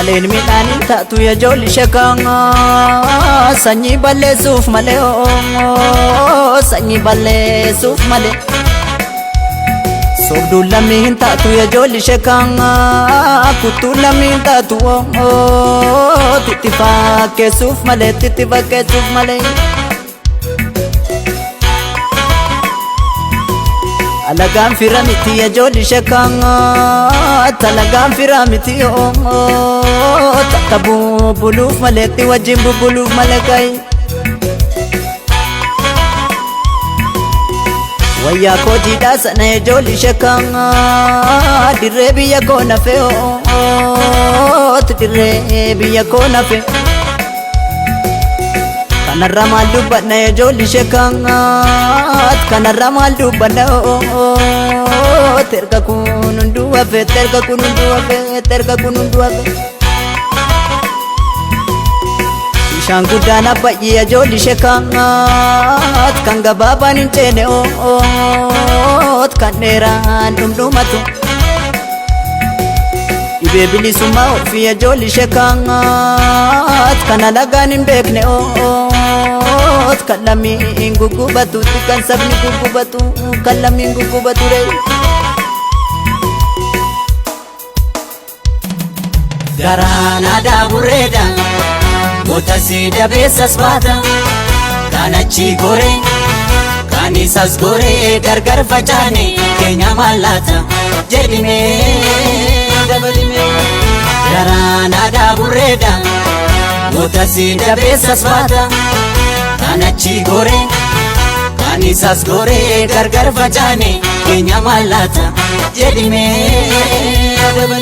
Maleen midhaanii taatu ijoolli sheekaa sanyii balleessuuf malee sanyii balleessuuf malee sobduun lammii hin taatu ijoolli sheekaa kuttuun lammii hin taatu titti fakkeessuuf malee alagaan fira miti ijoolli sheekaa talagaan fira miti takka bubbuluuf maleetti wajjin bubbuluuf malee kayi wayyaa koo jiidhaa sana ijoolli sheekaa dirree biyya koo nafe dirree biyya koo nafe kanarra maal dubbanna ijoolli sheekaa kanarra maal dubbanna terga kun hunduu hafe bishaan guddaan abbayyi ijoolli sheekaa kan gabaabaan hin ceene kan dheeraan dhumdhumatu dhibee bilisummaa ofii ijoolli sheekaa kan alagaan hin beekne kan lammiin guggubatu kan sabni guggubatu kan lammiin guggubatu garaan aadaa burreedha goota siidaa beessas baata kan achi goree kan isas goree gargar facaane keenya mallaata jedhimee dabalimee garaan aadaa burreedha goota siidaa beessas baata kan achi goree kan isas goree gargar facaane keenya mallaata jedhimee dabalimee